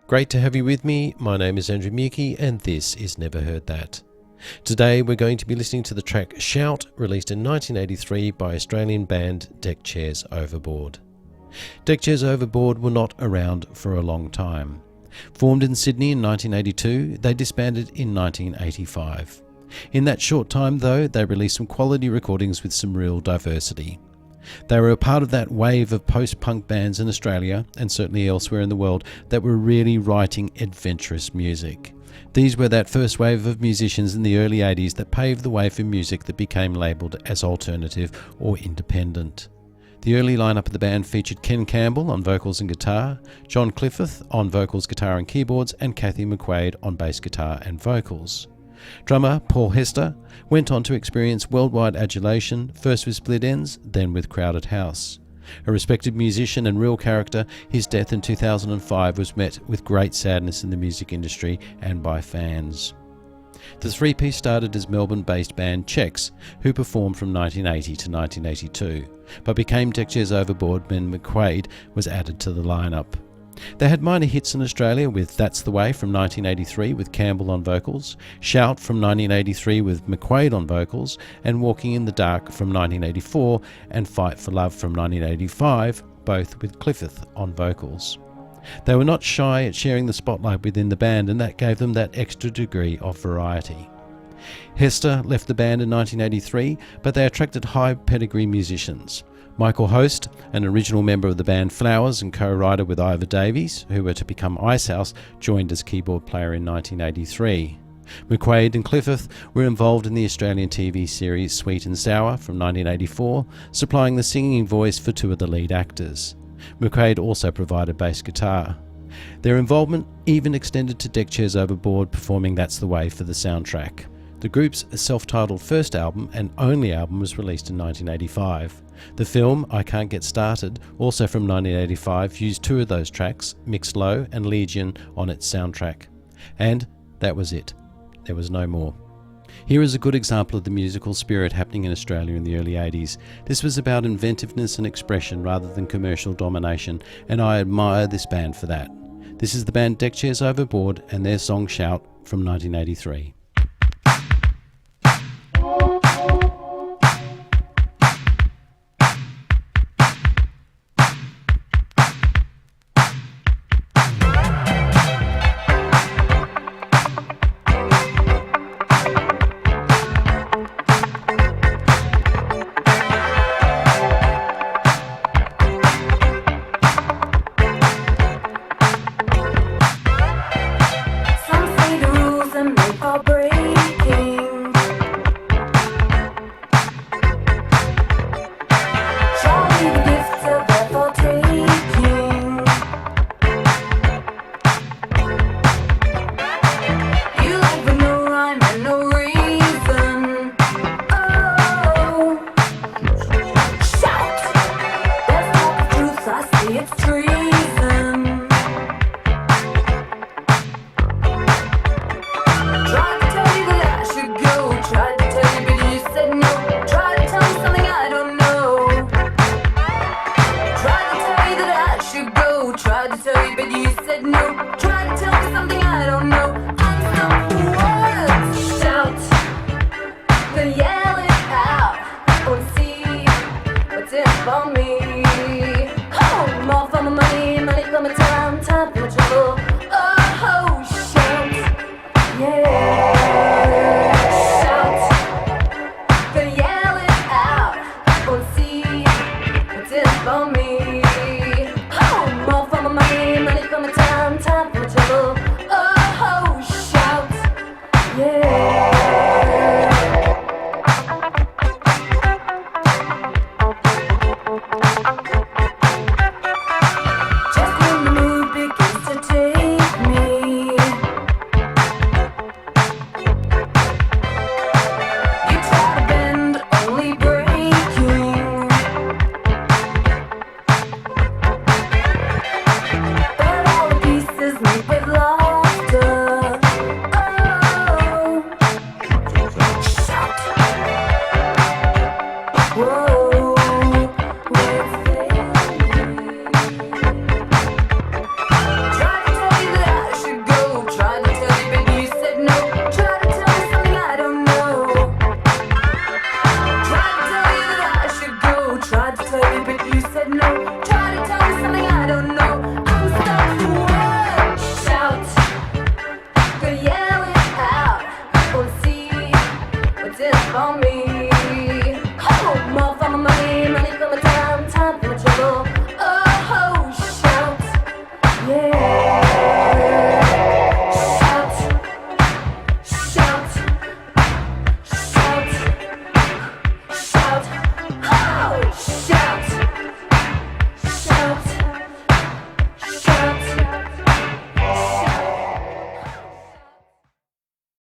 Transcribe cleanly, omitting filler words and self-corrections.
Great to have you with me. My name is Andrew Muki and this is Never Heard That. Today we're going to be listening to the track Shout, released in 1983 by Australian band Deck Chairs Overboard. Deck Chairs Overboard were not around for a long time. Formed in Sydney in 1982, they disbanded in 1985. In that short time though, they released some quality recordings with some real diversity. They were a part of that wave of post-punk bands in Australia, and certainly elsewhere in the world, that were really writing adventurous music. These were that first wave of musicians in the early 80s that paved the way for music that became labelled as alternative or independent. The early lineup of the band featured Ken Campbell on vocals and guitar, John Clifford on vocals, guitar and keyboards, and Kathy McQuaid on bass guitar and vocals. Drummer Paul Hester went on to experience worldwide adulation, first with Split Enz, then with Crowded House. A respected musician and real character, his death in 2005 was met with great sadness in the music industry and by fans. The three-piece started as Melbourne-based band Chex, who performed from 1980 to 1982, but became Deck Chairs Overboard when McQuaid was added to the lineup. They had minor hits in Australia with That's the Way from 1983 with Campbell on vocals, Shout from 1983 with McQuaid on vocals, and Walking in the Dark from 1984 and Fight for Love from 1985, both with Clifford on vocals. They were not shy at sharing the spotlight within the band, and that gave them that extra degree of variety. Hester left the band in 1983, but they attracted high pedigree musicians. Michael Host, an original member of the band Flowers and co-writer with Ivor Davies, who were to become Icehouse, joined as keyboard player in 1983. McQuaid and Clifford were involved in the Australian TV series Sweet and Sour from 1984, supplying the singing voice for two of the lead actors. McQuaid also provided bass guitar. Their involvement even extended to Deck Chairs Overboard performing That's the Way for the soundtrack. The group's self-titled first album and only album was released in 1985. The film I Can't Get Started, also from 1985, used two of those tracks, Mixed Low and Legion, on its soundtrack. And that was it. There was no more. Here is a good example of the musical spirit happening in Australia in the early 80s. This was about inventiveness and expression rather than commercial domination, and I admire this band for that. This is the band Deck Chairs Overboard and their song Shout from 1983.